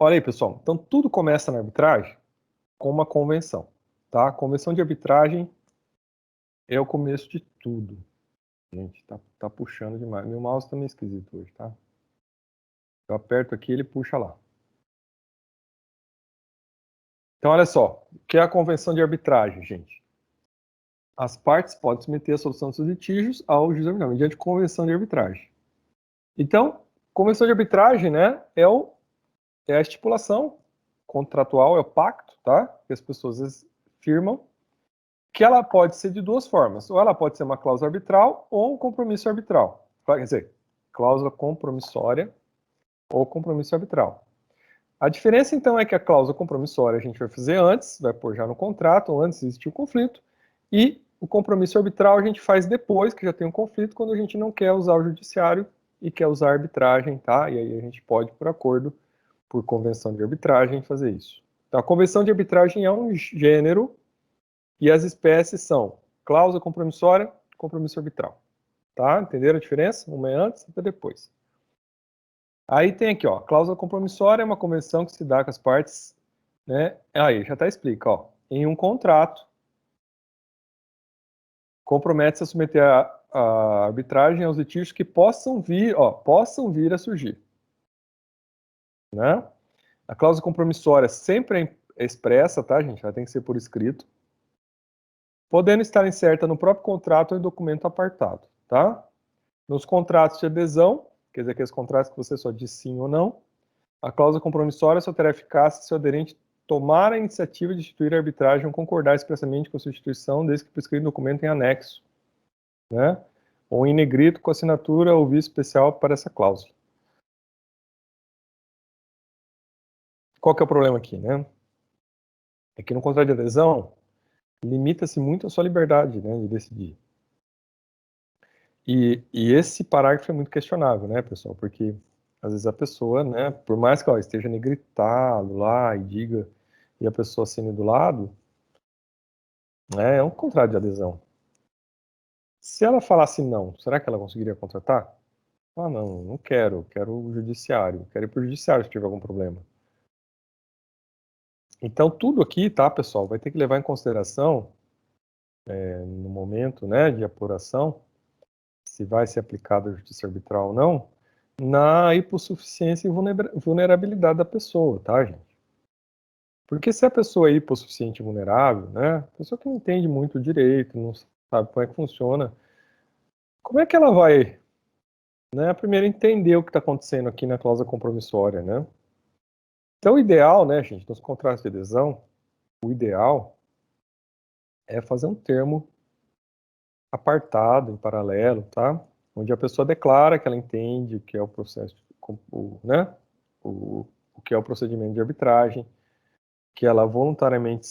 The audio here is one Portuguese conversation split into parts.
Olha aí, pessoal. Então, tudo começa na arbitragem com uma convenção, tá? A convenção de arbitragem é o começo de tudo. Gente, tá puxando demais. Meu mouse tá meio esquisito hoje, tá? Eu aperto aqui, ele puxa lá. Então, olha só. O que é a convenção de arbitragem, gente? As partes podem submeter a solução dos seus litígios ao juiz arbitral, mediante convenção de arbitragem. Então, convenção de arbitragem, né, é a estipulação contratual, é o pacto, tá? Que as pessoas firmam, que ela pode ser de duas formas. Ou ela pode ser uma cláusula arbitral ou um compromisso arbitral. Quer dizer, cláusula compromissória ou compromisso arbitral. A diferença, então, é que a cláusula compromissória a gente vai fazer antes, vai pôr já no contrato, ou antes de existir o conflito, e o compromisso arbitral a gente faz depois, que já tem um conflito, quando a gente não quer usar o judiciário e quer usar a arbitragem, tá? E aí a gente pode, por acordo, por convenção de arbitragem, fazer isso. Então, a convenção de arbitragem é um gênero e as espécies são cláusula compromissória, compromisso arbitral. Tá? Entenderam a diferença? Uma é antes, outra é depois. Aí tem aqui, ó, cláusula compromissória é uma convenção que se dá com as partes, né? Aí, já tá explica, ó. Em um contrato, compromete-se a submeter a arbitragem aos litígios que possam vir a surgir. Né? A cláusula compromissória sempre é expressa, tá, gente? Ela tem que ser por escrito. Podendo estar incerta no próprio contrato ou em documento apartado, tá? Nos contratos de adesão, quer dizer, aqueles contratos que você só diz sim ou não, a cláusula compromissória só terá eficácia se o aderente tomar a iniciativa de instituir a arbitragem ou concordar expressamente com a sua instituição, desde que prescrito documento em anexo, né? Ou em negrito com assinatura ou visto especial para essa cláusula. Qual que é o problema aqui, né? É que no contrato de adesão, limita-se muito a sua liberdade, né, de decidir. E esse parágrafo é muito questionável, né, pessoal? Porque às vezes a pessoa, né, por mais que ela esteja negritado lá e diga, e a pessoa assine do lado, né, é um contrato de adesão. Se ela falasse não, será que ela conseguiria contratar? Ah, não quero o judiciário, quero ir para o judiciário se tiver algum problema. Então, tudo aqui, tá, pessoal, vai ter que levar em consideração, no momento, né, de apuração, se vai ser aplicada a justiça arbitral ou não, na hipossuficiência e vulnerabilidade da pessoa, tá, gente? Porque se a pessoa é hipossuficiente e vulnerável, né, a pessoa que não entende muito o direito, não sabe como é que funciona, como é que ela vai, né, primeiro entender o que está acontecendo aqui na cláusula compromissória, né? Então, o ideal, né, gente, nos contratos de adesão, o ideal é fazer um termo apartado, em paralelo, tá? Onde a pessoa declara que ela entende o que é o processo, né? O que é o procedimento de arbitragem, que ela voluntariamente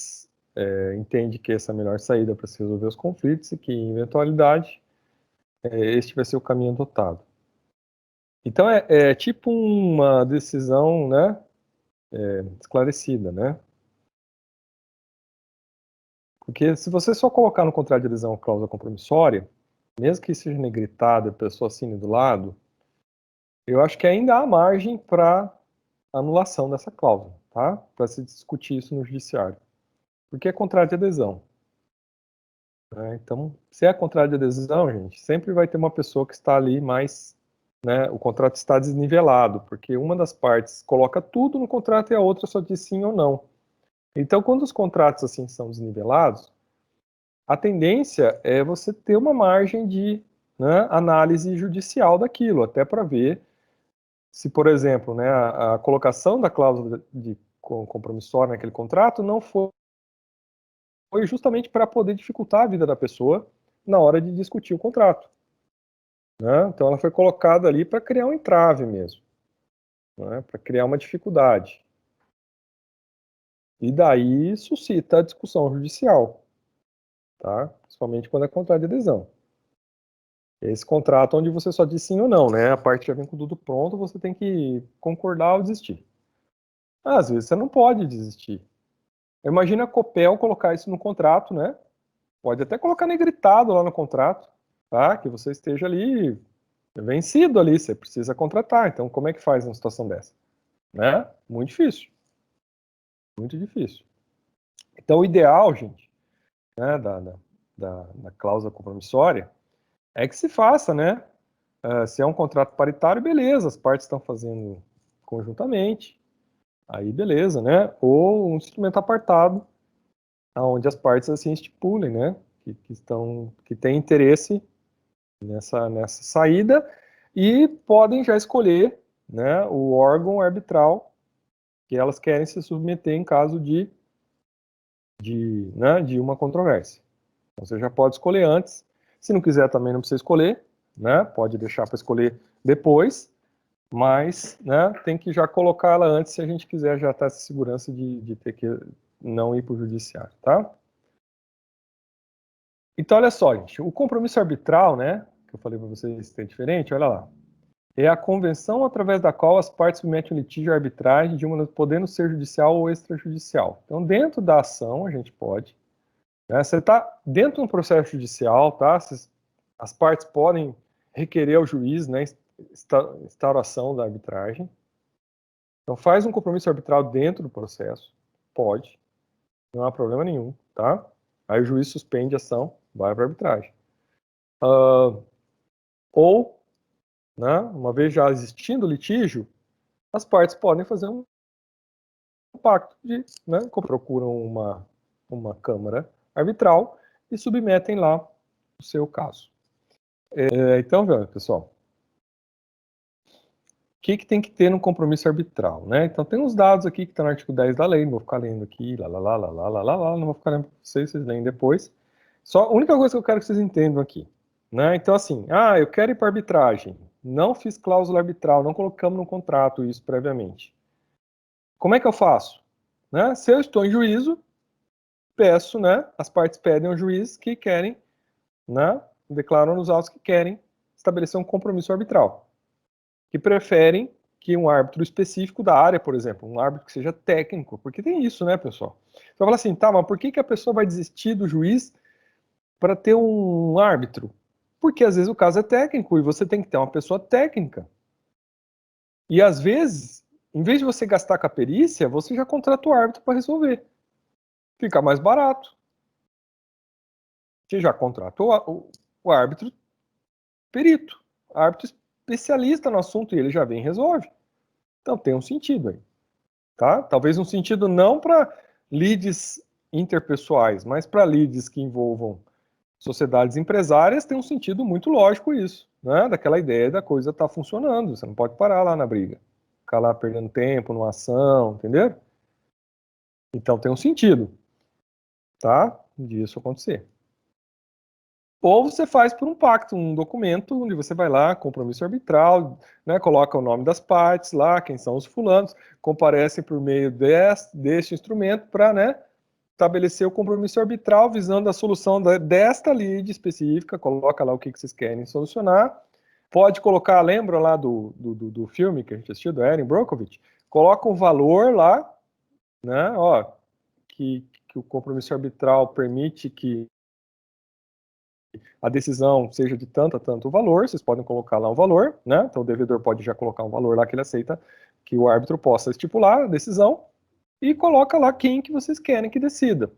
entende que essa é a melhor saída para se resolver os conflitos e que, em eventualidade, este vai ser o caminho adotado. Então, é tipo uma decisão, né, esclarecida, né? Porque se você só colocar no contrato de adesão a cláusula compromissória, mesmo que seja negritada e a pessoa assine do lado, eu acho que ainda há margem para anulação dessa cláusula, tá? Para se discutir isso no judiciário. Porque é contrato de adesão. Né? Então, se é contrato de adesão, gente, sempre vai ter uma pessoa que está ali mais, né, o contrato está desnivelado, porque uma das partes coloca tudo no contrato e a outra só diz sim ou não. Então, quando os contratos assim são desnivelados, a tendência é você ter uma margem de, né, análise judicial daquilo, até para ver se, por exemplo, né, a colocação da cláusula de compromissória naquele contrato não foi justamente para poder dificultar a vida da pessoa na hora de discutir o contrato. Né? Então ela foi colocada ali para criar um entrave mesmo, né, para criar uma dificuldade. E daí suscita a discussão judicial, tá? Principalmente quando é contrato de adesão. Esse contrato onde você só diz sim ou não, né? A parte já vem com tudo pronto, você tem que concordar ou desistir. Às vezes você não pode desistir. Imagina a Copel colocar isso no contrato, né? Pode até colocar negritado lá no contrato, tá? Que você esteja ali vencido ali, você precisa contratar. Então, como é que faz numa situação dessa? né? Muito difícil. Muito difícil. Então, o ideal, gente, né, da cláusula compromissória é que se faça, né? Se é um contrato paritário, beleza, as partes estão fazendo conjuntamente, aí beleza, né? Ou um instrumento apartado, onde as partes assim estipulem, né? Que têm interesse nessa saída e podem já escolher, né, o órgão arbitral que elas querem se submeter em caso de uma controvérsia. Então, você já pode escolher antes. Se não quiser, também não precisa escolher, né? Pode deixar para escolher depois, mas, né, tem que já colocar ela antes se a gente quiser já ter essa segurança de ter que não ir para o judiciário, tá? Então, olha só, gente, o compromisso arbitral, né, que eu falei para vocês que é diferente, olha lá. É a convenção através da qual as partes submetem o litígio à arbitragem, podendo ser judicial ou extrajudicial. Então, dentro da ação, a gente pode, né, você está dentro de um processo judicial, tá? As partes podem requerer ao juiz, né, instauração da arbitragem. Então, faz um compromisso arbitral dentro do processo, pode, não há problema nenhum, tá? Aí o juiz suspende a ação, vai para a arbitragem. Ou, né, uma vez já existindo litígio, as partes podem fazer um pacto de, né, procuram uma câmara arbitral e submetem lá o seu caso. Então, pessoal, o que tem que ter no compromisso arbitral, né? Então, tem uns dados aqui que estão no artigo 10 da lei, não vou ficar lendo aqui, não vou ficar lendo para vocês leem depois. Só a única coisa que eu quero que vocês entendam aqui, né? Então, assim, eu quero ir para arbitragem, não fiz cláusula arbitral, não colocamos no contrato isso previamente. Como é que eu faço? Né? Se eu estou em juízo, peço, né? As partes pedem ao juiz que querem, né? Declaram nos autos que querem estabelecer um compromisso arbitral, que preferem que um árbitro específico da área, por exemplo, um árbitro que seja técnico, porque tem isso, né, pessoal? Você vai falar assim, tá, mas por que a pessoa vai desistir do juiz para ter um árbitro? Porque às vezes o caso é técnico e você tem que ter uma pessoa técnica. E às vezes, em vez de você gastar com a perícia, você já contrata o árbitro para resolver. Fica mais barato. Você já contratou o árbitro perito, árbitro especialista no assunto, e ele já vem e resolve. Então tem um sentido aí, tá? Talvez um sentido não para lides interpessoais, mas para lides que envolvam sociedades empresárias, tem um sentido muito lógico isso, né? Daquela ideia da coisa estar funcionando, você não pode parar lá na briga, ficar lá perdendo tempo numa ação, entendeu? Então tem um sentido, tá? Disso acontecer. Ou você faz por um pacto, um documento onde você vai lá, compromisso arbitral, né, coloca o nome das partes lá, quem são os fulanos, comparecem por meio deste instrumento para, né, estabelecer o compromisso arbitral visando a solução desta lide específica, coloca lá o que vocês querem solucionar. Pode colocar, lembra lá do filme que a gente assistiu, do Erin Brockovich? Coloca um valor lá, né, ó, que o compromisso arbitral permite que a decisão seja de tanto a tanto valor, vocês podem colocar lá um valor, né? Então o devedor pode já colocar um valor lá que ele aceita que o árbitro possa estipular a decisão e coloca lá quem que vocês querem que decida.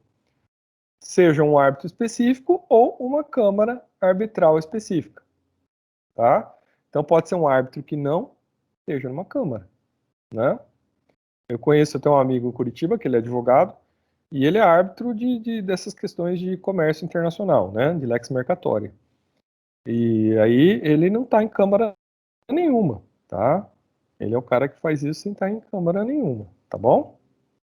Seja um árbitro específico ou uma câmara arbitral específica, tá? Então pode ser um árbitro que não esteja numa câmara, né? Eu conheço até um amigo em Curitiba, que ele é advogado, e ele é árbitro dessas questões de comércio internacional, né? De lex mercatoria. E aí ele não está em câmara nenhuma, tá? Ele é o cara que faz isso sem estar em câmara nenhuma, tá bom?